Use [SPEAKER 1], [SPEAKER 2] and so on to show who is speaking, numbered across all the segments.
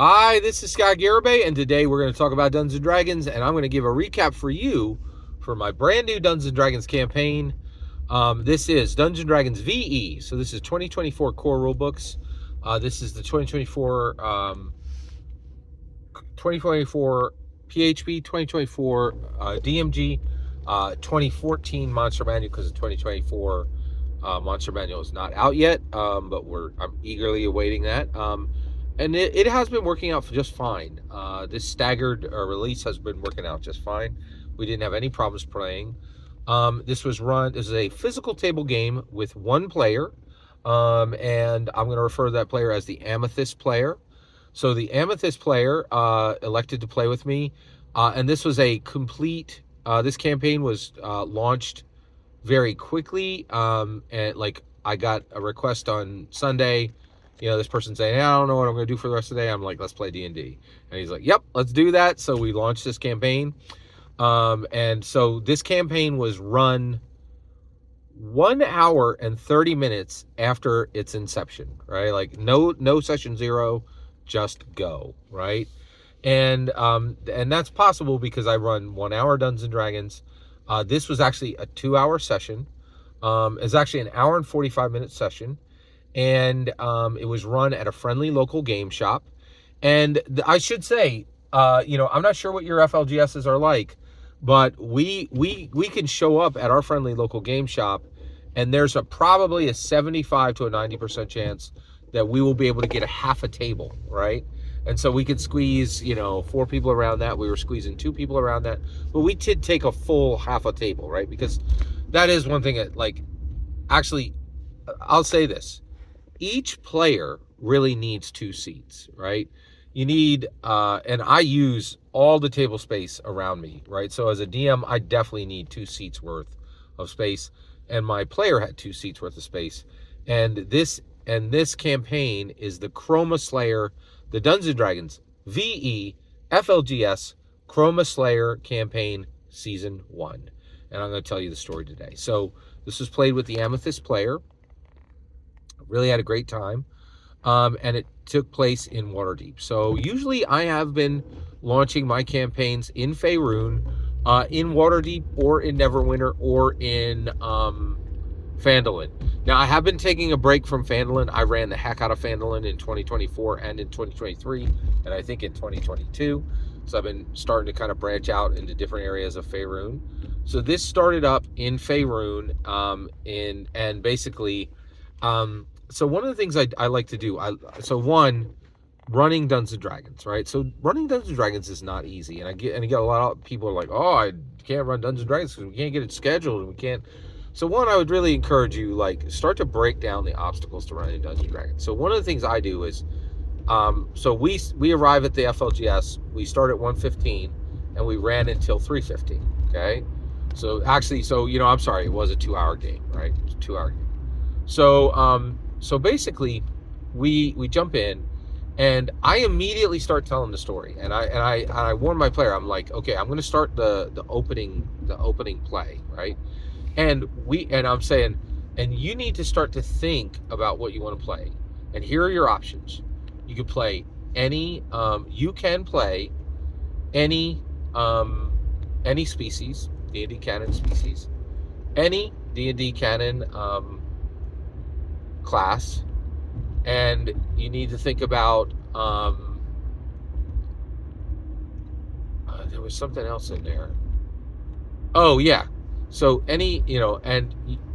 [SPEAKER 1] Hi, this is Scott Garibay, and today we're going to talk about Dungeons & Dragons, and I'm going to give a recap for you for my brand new Dungeons & Dragons campaign. This is Dungeons & Dragons VE, so this is 2024 core rulebooks. This is the 2024 PHP, 2024 DMG, 2014 Monster Manual, because the 2024 Monster Manual is not out yet, but I'm eagerly awaiting that. And it has been working out just fine. This staggered release has been working out just fine. We didn't have any problems playing. This is a physical table game with one player, and I'm going to refer to that player as the Amethyst player. So the Amethyst player elected to play with me, and this was a complete. This campaign was launched very quickly, and like I got a request on Sunday. This person saying, hey, I don't know what I'm going to do for the rest of the day. I'm like, let's play D&D. And he's like, yep, let's do that. So we launched this campaign. And so this campaign was run 1 hour and 30 minutes after its inception, right? Like no session zero, just go, right? And that's possible because I run 1 hour Dungeons and Dragons. This was actually a 2-hour session. It's actually an hour and 45-minute session. And it was run at a friendly local game shop. And I should say, I'm not sure what your FLGSs are like, but we can show up at our friendly local game shop, and there's probably a 75 to a 90% chance that we will be able to get a half a table, right? And so we could squeeze, 4 people around that. We were squeezing 2 people around that, but we did take a full half a table, right? Because that is one thing that, actually, I'll say this. Each player really needs 2 seats, right? You need, and I use all the table space around me, right? So as a DM, I definitely need 2 seats worth of space, and my player had 2 seats worth of space. And this campaign is the Chroma Slayer, the Dungeons & Dragons VE FLGS Chroma Slayer campaign season 1. And I'm going to tell you the story today. So this was played with the Amethyst player. Really had a great time, and it took place in Waterdeep. So usually I have been launching my campaigns in Faerun, in Waterdeep, or in Neverwinter, or in Phandalin. Now, I have been taking a break from Phandalin. I ran the heck out of Phandalin in 2024 and in 2023, and I think in 2022. So I've been starting to kind of branch out into different areas of Faerun. So this started up in Faerun, and basically... So one of the things I like to do, running Dungeons and Dragons, right? So running Dungeons and Dragons is not easy, and I get a lot of people are like, oh, I can't run Dungeons and Dragons because we can't get it scheduled, and we can't. So one, I would really encourage you, start to break down the obstacles to running Dungeons and Dragons. So one of the things I do is, so we arrive at the FLGS, we start at 1:15, and we ran until 3:15. Okay, so actually, I'm sorry, it was a 2-hour game, right? It was a 2-hour game. So basically, we jump in, and I immediately start telling the story. And I warn my player. I'm like, okay, I'm going to start the opening play, right? And I'm saying, and you need to start to think about what you want to play. And here are your options. You can play any. You can play any species, D&D canon species, any D&D canon. Class, and you need to think about there was something else in there. Oh yeah, so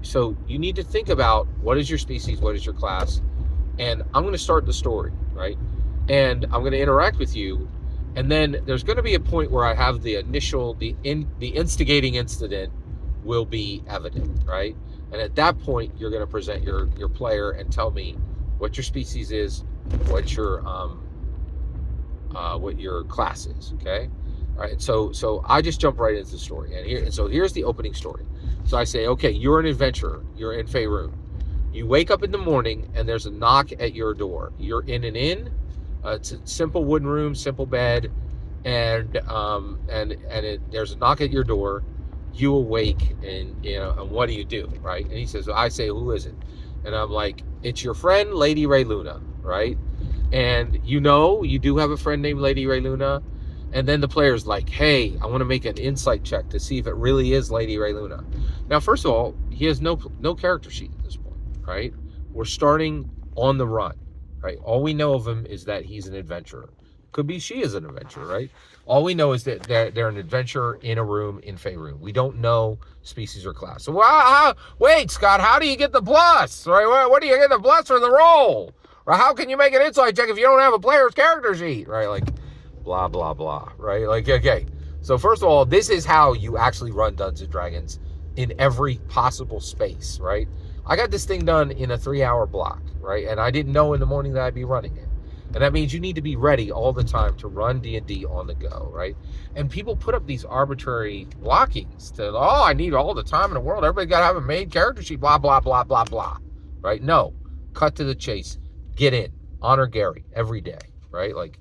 [SPEAKER 1] so you need to think about what is your species, what is your class, and I'm going to start the story, right? And I'm going to interact with you, and then there's going to be a point where I have the instigating incident will be evident, right? And at that point, you're going to present your player and tell me what your species is, what your class is. Okay, all right. So I just jump right into the story, and so here's the opening story. So I say, okay, you're an adventurer. You're in Faerun. You wake up in the morning, and there's a knock at your door. You're in an inn. It's a simple wooden room, simple bed, and there's a knock at your door. You awake, and and what do you do, right? And he says, I say, who is it? And I'm like, it's your friend Lady Ray Luna, right? and you do have a friend named Lady Ray Luna, and then the player's like, hey, I want to make an insight check to see if it really is Lady Ray Luna. Now, first of all, he has no character sheet at this point, right? We're starting on the run, right? All we know of him is that he's an adventurer. Could be she is an adventurer, right? All we know is that they're an adventurer in a room in Faerun. We don't know species or class. So, wait, Scott, how do you get the plus? Right? What do you get the plus for the roll? Or how can you make an insight check if you don't have a player's character sheet? Right? Like, blah, blah, blah. Right? Like, okay. So, first of all, this is how you actually run Dungeons and Dragons in every possible space, right? I got this thing done in a 3-hour block, right? And I didn't know in the morning that I'd be running it. And that means you need to be ready all the time to run D&D on the go, right? And people put up these arbitrary blockings to, I need all the time in the world. Everybody got to have a main character sheet, blah, blah, blah, blah, blah, right? No, cut to the chase. Get in. Honor Gary every day, right? Like,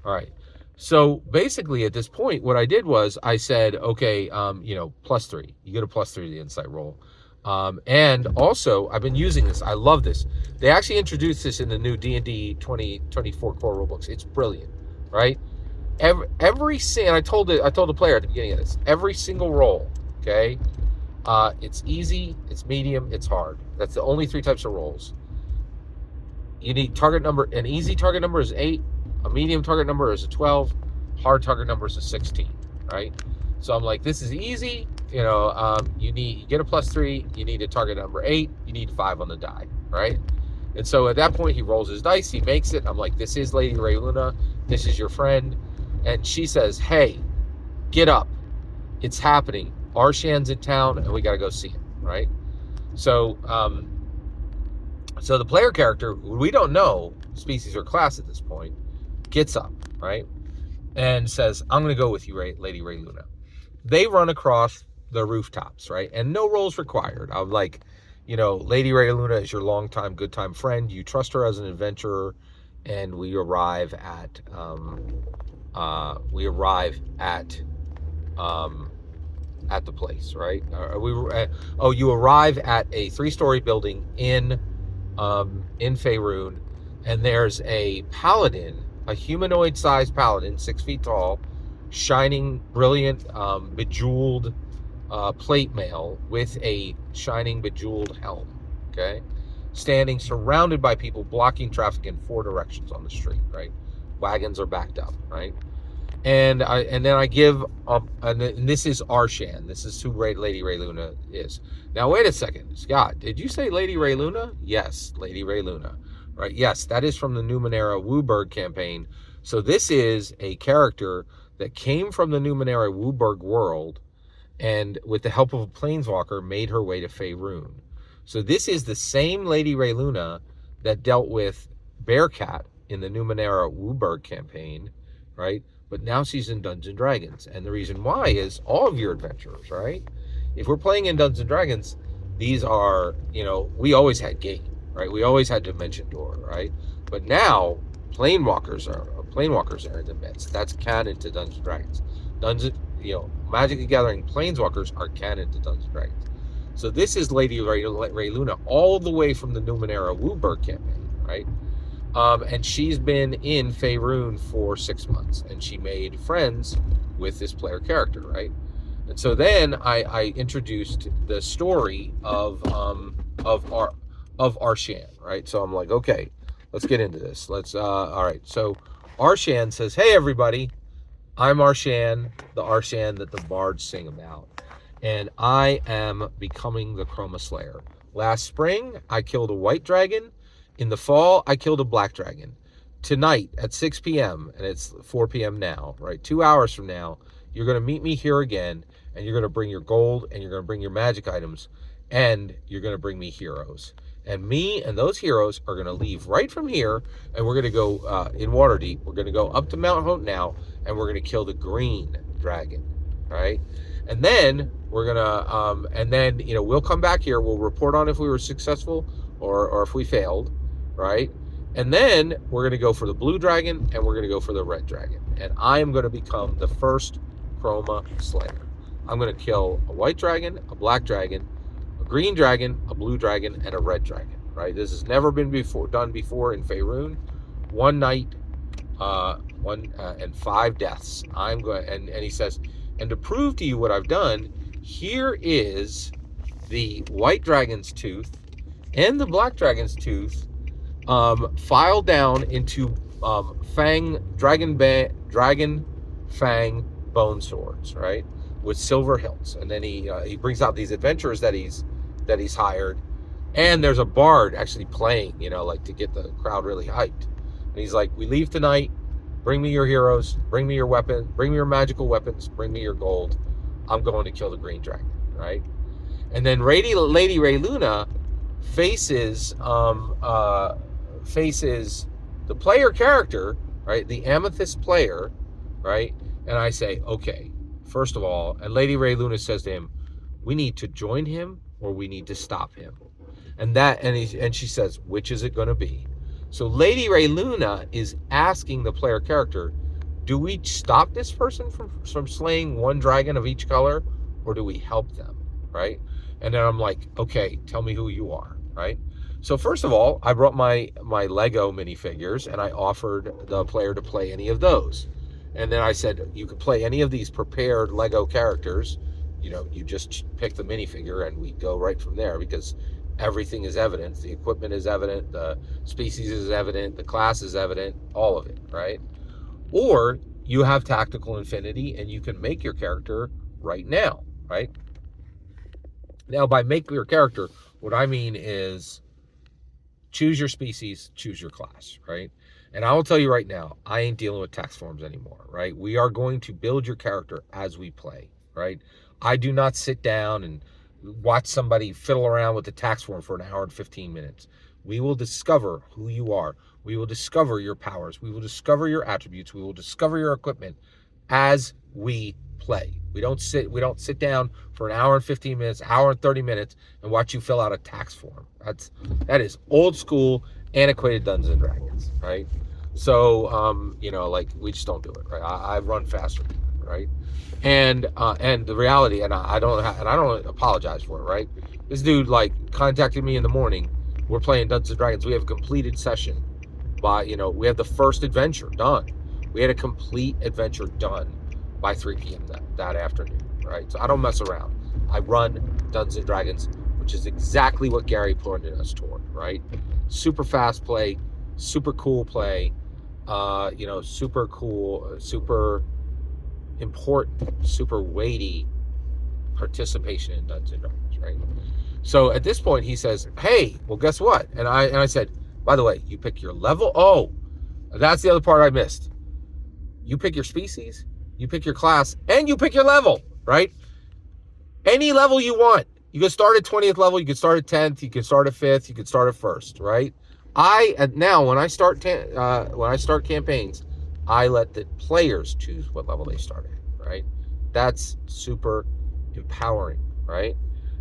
[SPEAKER 1] all right. So basically at this point, what I did was I said, okay, +3. You get a +3 to the insight roll. And also, I've been using this. I love this. They actually introduced this in the new D&D 2024 core rulebooks. It's brilliant, right? And I told the player at the beginning of this, every single roll, okay? It's easy, it's medium, it's hard. That's the only 3 types of rolls. You need target number. An easy target number is 8. A medium target number is a 12. Hard target number is a 16, right? So I'm like, this is easy. You get a +3. You need a target number 8. You need 5 on the die, right? And so at that point, he rolls his dice. He makes it. I'm like, this is Lady Ray Luna. This is your friend. And she says, hey, get up. It's happening. Arshan's in town, and we got to go see him, right? So, so the player character, we don't know species or class at this point, gets up, right? And says, I'm going to go with you, Lady Ray Luna. They run across the rooftops, right? And no rolls required. I'm like, Lady Ray Luna is your longtime good time friend. You trust her as an adventurer, and we arrive at the place, right? You arrive at a 3-story building in Faerun, and there's a paladin, a humanoid-sized paladin, 6 feet tall, shining, brilliant, bejeweled plate mail with a shining, bejeweled helm, okay? Standing surrounded by people blocking traffic in 4 directions on the street, right? Wagons are backed up, right? And then I give up, and this is Arshan. This is who Lady Ray Luna is. Now, wait a second. Scott, did you say Lady Ray Luna? Yes, Lady Ray Luna. Right? Yes, that is from the Numenera Wooburg campaign. So this is a character that came from the Numenera Wooburg world, and with the help of a planeswalker, made her way to Faerun. So this is the same Lady Ray Luna that dealt with Bearcat in the Numenera Wooburg campaign, right? But now she's in Dungeons and Dragons. And the reason why is all of your adventurers, right? If we're playing in Dungeons and Dragons, these are, we always had Gate, right? We always had Dimension Door, right? But now planewalkers are in the midst. That's canon to Dungeons and Dragons. Magic the Gathering planeswalkers are canon to Dungeons and Dragons. So this is Lady Ray Luna, all the way from the Numenera Wooburg campaign, right? And she's been in Faerun for 6 months, and she made friends with this player character, right? And so then I introduced the story of Arshan, right? So I'm like, okay, let's get into this. All right. So Arshan says, hey, everybody, I'm Arshan, the Arshan that the bards sing about, and I am becoming the Chroma Slayer. Last spring, I killed a white dragon. In the fall, I killed a black dragon. Tonight at 6 p.m., and it's 4 p.m. now, right? 2 hours from now, you're going to meet me here again, and you're going to bring your gold, and you're going to bring your magic items, and you're going to bring me heroes. And me and those heroes are going to leave right from here, and we're going to go in Waterdeep. We're going to go up to Mount Hope now, and we're going to kill the green dragon, right? And then we're going to, we'll come back here. We'll report on if we were successful or if we failed, right? And then we're going to go for the blue dragon, and we're going to go for the red dragon. And I am going to become the first Chroma Slayer. I'm going to kill a white dragon, a black dragon, a green dragon, a blue dragon, and a red dragon, right? This has never been done before in Faerun. one night, and 5 deaths. I'm going, and he says, and to prove to you what I've done, here is the white dragon's tooth and the black dragon's tooth, filed down into dragon fang bone swords, right, with silver hilts. And then he brings out these adventurers that he's hired, and there's a bard actually playing, like to get the crowd really hyped. And he's like, we leave tonight. Bring me your heroes. Bring me your weapon. Bring me your magical weapons. Bring me your gold. I'm going to kill the green dragon, right? And then Lady Rayluna faces the player character, right? The amethyst player, right? And I say, okay, first of all, and Lady Rayluna says to him, we need to join him or we need to stop him. And she says, which is it going to be? So Lady Rayluna is asking the player character, do we stop this person from slaying one dragon of each color, or do we help them, right? And then I'm like, okay, tell me who you are, right? So first of all, I brought my Lego minifigures, and I offered the player to play any of those. And then I said, you could play any of these prepared Lego characters. You just pick the minifigure, and we go right from there, because everything is evident. The equipment is evident, the species is evident, the class is evident, all of it, right? Or you have tactical infinity, and you can make your character right now, right? Now, by make your character, what I mean is choose your species, choose your class, right? And I will tell you right now, I ain't dealing with tax forms anymore, right? We are going to build your character as we play, right? I do not sit down and watch somebody fiddle around with the tax form for an hour and 15 minutes. We will discover who you are. We will discover your powers. We will discover your attributes. We will discover your equipment as we play. We don't sit down for an hour and 15 minutes, hour and 30 minutes, and watch you fill out a tax form. That is old school, antiquated Dungeons and Dragons, right? So, we just don't do it, right? I run faster, right? And the reality, and I don't apologize for it, right? This dude contacted me in the morning. We're playing Dungeons and Dragons. We have a completed session we have the first adventure done. We had a complete adventure done by 3 p.m. that afternoon, right? So I don't mess around. I run Dungeons and Dragons, which is exactly what Gary pointed us toward, right? Super fast play, super cool play, super cool, super important, super weighty participation in Dungeons and Dragons, right? So at this point, he says, hey, well, guess what? And I said, by the way, you pick your level. Oh, that's the other part I missed. You pick your species, you pick your class, and you pick your level, right? Any level you want. You can start at 20th level, you can start at 10th, you can start at 5th, you can start at 1st, right? Now when I start campaigns, I let the players choose what level they start at, right? That's super empowering, right?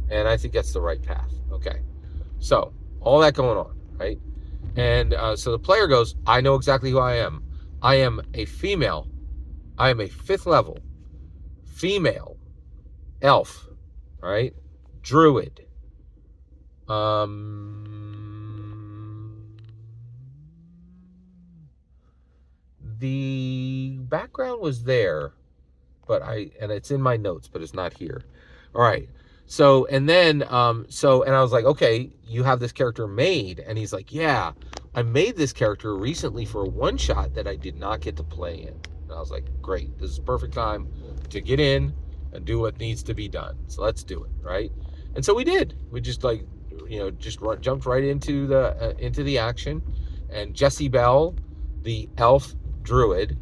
[SPEAKER 1] And I think that's the right path. Okay. So all that going on, right? And so the player goes, I know exactly who I am. I am a female. I am a 5th level female elf, right? Druid. The background was there, and it's in my notes, but it's not here. All right. So, and I was like, okay, you have this character made. And he's like, yeah, I made this character recently for a one-shot that I did not get to play in. And I was like, great, this is perfect time to get in and do what needs to be done. So let's do it, right? And so we did. We just jumped right into the action. And Jessie Bell, the elf druid,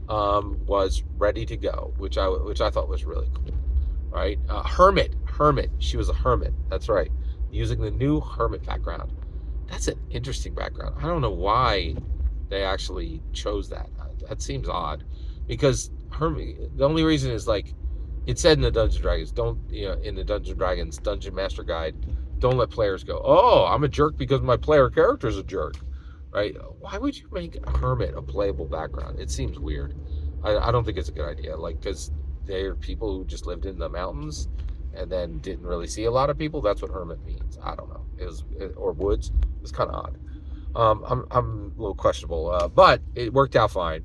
[SPEAKER 1] was ready to go, which I thought was really cool, right? Hermit. She was a hermit. That's right. Using the new hermit background. That's an interesting background. I don't know why they actually chose that. That seems odd, because hermit. The only reason is it said in the Dungeons and Dragons. In the Dungeons and Dragons Dungeon Master Guide, don't let players go, oh, I'm a jerk because my player character is a jerk, right? Why would you make a hermit a playable background? It seems weird. I don't think it's a good idea. Because they're people who just lived in the mountains and then didn't really see a lot of people. That's what hermit means. I don't know. Or woods. It's kind of odd. I'm a little questionable, but it worked out fine.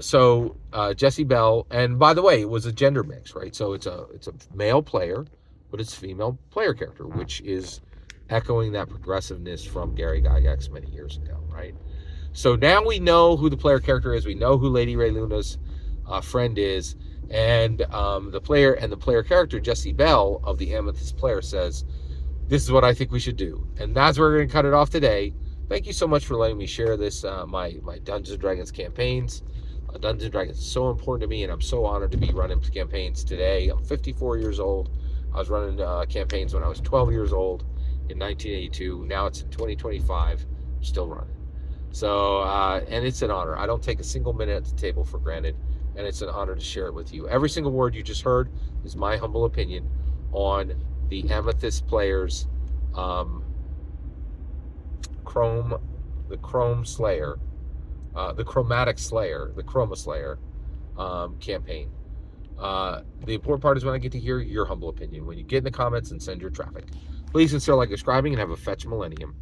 [SPEAKER 1] So Jesse Bell, and by the way, it was a gender mix, right? So it's a male player, but it's female player character, which is echoing that progressiveness from Gary Gygax many years ago, right? So now we know who the player character is. We know who Lady Ray Luna's friend is, and the player character Jesse Bell of the Amethyst Player says, "This is what I think we should do," and that's where we're going to cut it off today. Thank you so much for letting me share this my Dungeons and Dragons campaigns. Dungeons and Dragons is so important to me, and I'm so honored to be running campaigns today. I'm 54 years old. I was running campaigns when I was 12 years old in 1982. Now it's in 2025. I'm still running. So, and it's an honor. I don't take a single minute at the table for granted, and it's an honor to share it with you. Every single word you just heard is my humble opinion on the Amethyst Players Chrome, the Chrome Slayer, the Chromatic Slayer, the Chroma Slayer campaign. The important part is when I get to hear your humble opinion, when you get in the comments and send your traffic. Please consider like, subscribing, and have a fetch millennium.